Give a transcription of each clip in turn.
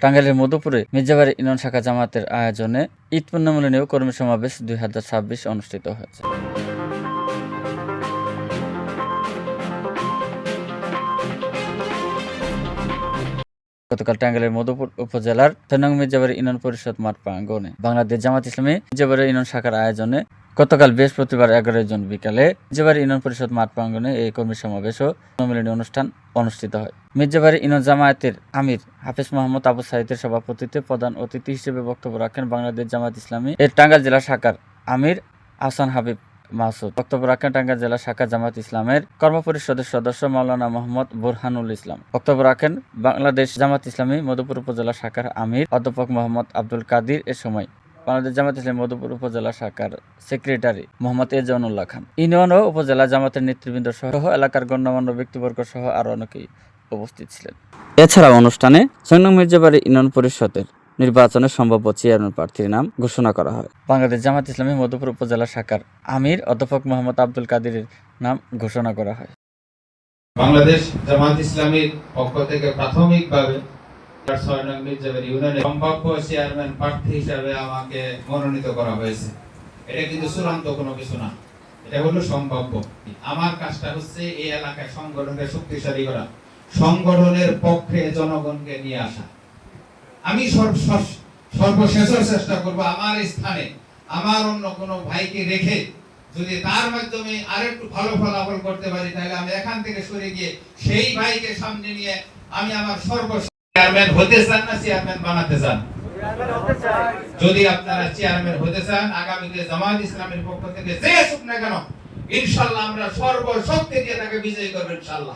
টাঙ্গাইলের মধুপুরে মির্জাবাড়ি ইউনিয়ন শাখা জামাতের আয়োজনে ঈদ পুণ্যমিলনীয় কর্মী সমাবেশ 2026 অনুষ্ঠিত হয়েছে। গতকাল টাঙ্গাইলের মধুপুর উপজেলার ৬ নং মির্জাবাড়ি ইউনিয়ন পরিষদ মাঠ প্রাঙ্গণে বাংলাদেশ জামাত ইসলামী মির্জাবাড়ি ইউনিয়ন শাখার আয়োজনে গতকাল বৃহস্পতিবার 11 জুন বিকালে মির্জাবাড়ি ইউনিয়ন পরিষদ মাঠ প্রাঙ্গণে এই কর্মী সমাবেশ ও পুণ্যমিলনী অনুষ্ঠান অনুষ্ঠিত হয়। মির্জাবাড়ি ইউনিয়ন জামায়াতের আমির হাফেজ মোহাম্মদ আবু সাঈদের সভাপতিত্বে প্রধান অতিথি হিসেবে বক্তব্য রাখেন বাংলাদেশ জামাত ইসলামী এর টাঙ্গাইল জেলা শাখার আমির আহসান হাবিব মাসুদ। বক্তব্য রাখেন টাঙ্গাইল জেলা শাখা জামাত ইসলামের কর্মপরিষদের সদস্য মাওলানা মোহাম্মদ বুরহানুল ইসলাম। বক্তব্য রাখেন বাংলাদেশ জামাত ইসলামী মধুপুর উপজেলা শাখার আমির অধ্যাপক মোহাম্মদ আব্দুল কাদির। এ সময় বাংলাদেশ জামাত ইসলামী মধুপুর উপজেলা শাখার সেক্রেটারি মোহাম্মদ এজানুল্লাহ খান, ইউনিয়ন ও উপজেলা জামাতের নেতৃবৃন্দ সহ এলাকার গণ্যমান্য ব্যক্তিবর্গ সহ আরো অনেকেই উপস্থিত ছিলেন। এছাড়া অনুষ্ঠানে ৬ নং মির্জাবাড়ি ইউনিয়ন পরিষদের নির্বাচনে সম্ভাব্য চেয়ারম্যান প্রার্থীর নাম ঘোষণা করা হয়। বাংলাদেশ জামাত ইসলামী মধুপুর উপজেলা শাখার আমির অধ্যাপক মোহাম্মদ আব্দুল কাদিরের নাম ঘোষণা করা হয়। বাংলাদেশ জামাত ইসলামীর পক্ষ থেকে প্রাথমিকভাবে ৬ নং মির্জাবাড়ি ইউনিয়নে সম্ভাব্য চেয়ারম্যান প্রার্থী হিসেবে আমাকে মনোনীত করা হয়েছে। এটা কিন্তু চূড়ান্ত কোনো কিছু না, এটা হলো সম্ভাব্য। আমার কাজটা হচ্ছে এই এলাকায় সংগঠনকে শক্তিশালী করা, সংগঠনের পক্ষে জনগণকে নিয়ে আসা। আমি সর্বশেষ চেষ্টা করব আমার স্থানে আমার অন্য কোনো ভাইকে রেখে যদি তার মাধ্যমে আরেকটু ভালো ফলাফল করতে পারি, তাহলে আমি এখান থেকে সরে গিয়ে সেই ভাইকে সামনে নিয়ে আমি আমার চেয়ারম্যান হতে চান না চেয়ারম্যান বানাতে চান? যদি আপনারা চেয়ারম্যান হতে চান, আগামীতে জামাত ইসলামের পক্ষ থেকে যে আসুক না কেন, ইনশাআল্লাহ আমরা সর্বশক্তি দিয়ে তাকে বিজয়ী করব ইনশাআল্লাহ।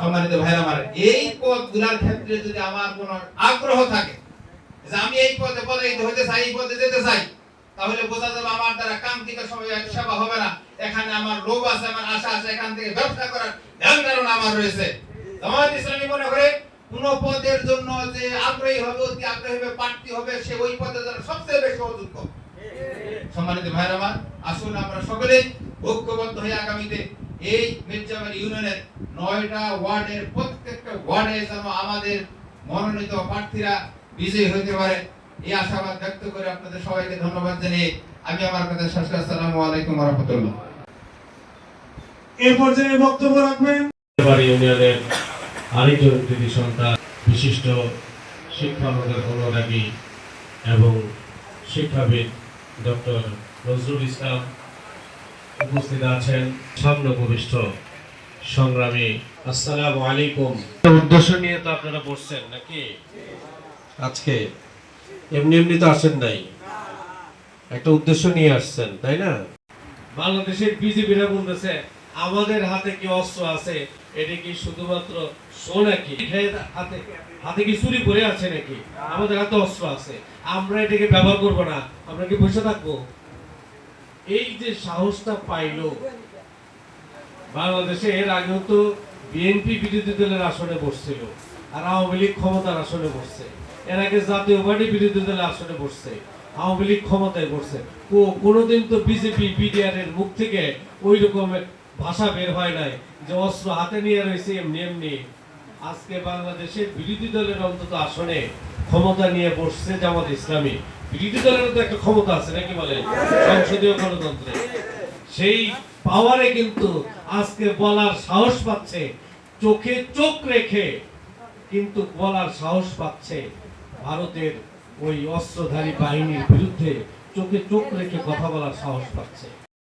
সম্মানিত ভাইরা আমার, এই পদগুলোর ক্ষেত্রে যদি আমার কোনো আগ্রহ থাকে যে আমি এই পদে পদায়িত হতে চাই, এই পদে যেতে চাই, তাহলে বোঝা যাবে আমার দ্বারা কাঙ্ক্ষিত সেবা হবে না। এখানে আমার লোভ আছে, আমার আশা আছে, এখান থেকে ব্যবসা করার ধ্যান ধারণা আমার রয়েছে। জামাত ইসলামী মনে করে কোন পদের জন্য যে আগ্রহী হবে, অতি আগ্রহী হবে, প্রার্থী হবে, সে ওই পদের জন্য সবচেয়ে বেশি অযোগ্য। সম্মানিত ভাইরা আমার, আসুন আমরা সকলেই ঐক্যবদ্ধ হয়ে আগামীতে এই মির্জাবাড়ি ইউনিয়নের 9টা ওয়ার্ডের প্রত্যেকটা ওয়ার্ডে যেন আমাদের মনোনীত প্রার্থীরা বিজয়ী হতে পারে, এই আশাবাদ ব্যক্ত করে আপনাদের সবাইকে ধন্যবাদ জানিয়ে আমি আমার কথা শেষ করছি। আসসালামু আলাইকুম ওয়া রাহমাতুল্লাহ। এই পর্যায়ে বক্তব্য রাখবেন মির্জাবাড়ি ইউনিয়নের আরেকজন কৃতি সন্তান, বিশিষ্ট শিক্ষানগর অনুরাগী এবং শিক্ষাবিদ ডক্টর নজরুল ইসলাম উপস্থিত আছেন। সামনে উপবিষ্ট সংগ্রামী, আসসালামু আলাইকুম। উদ্দেশ্য নিয়ে তো আপনারা বসছেন নাকি? আজকে এমনি এমনি তো আসেন নাই, একটা উদ্দেশ্য নিয়ে আসছেন, তাই না? বাংলাদেশের বিজেপিরা বলতেছে আমাদের হাতে কি অস্ত্র আছে, এটা কি শুধুমাত্র শো নাকি? হাতে কি চুরি পরে আছে নাকি? আমাদের হাতে অস্ত্র আছে, আমরা এটাকে ব্যবহার করবো না, আমরা কি বসে থাকবো? এই যে সাহসটা পাইল বাংলাদেশে, এর আগেও তো বিএনপি বিরোধী দলের আসনে বসছিল, আর আওয়ামী লীগ ক্ষমতার আসনে বসছে। এর আগে জাতীয় পার্টি বিরোধী দলের আসনে বসছে, আওয়ামী লীগ ক্ষমতায় বসছে। কোনোদিন তো বিজেপি বিডিআর এর মুখ থেকে ওই রকম ভাষা বের হয় নাই যে অস্ত্র হাতে নিয়ে রয়েছে এমনি এমনি। আজকে বাংলাদেশের বিরোধী দলের অন্তত আসনে ক্ষমতা নিয়ে বসছে জামাত ইসলামী। বিরোধী দলের তো একটা ক্ষমতা আছে নাকি বলেন, সংসদীয় গণতন্ত্রে। সেই পাওয়ারে কিন্তু আজকে বলার সাহস পাচ্ছে, চোখে চোখ রেখে কিন্তু বলার সাহস পাচ্ছে ভারতের ওই অস্ত্রধারী বাহিনীর বিরুদ্ধে, চোখে চোখ রেখে কথা বলার সাহস পাচ্ছে।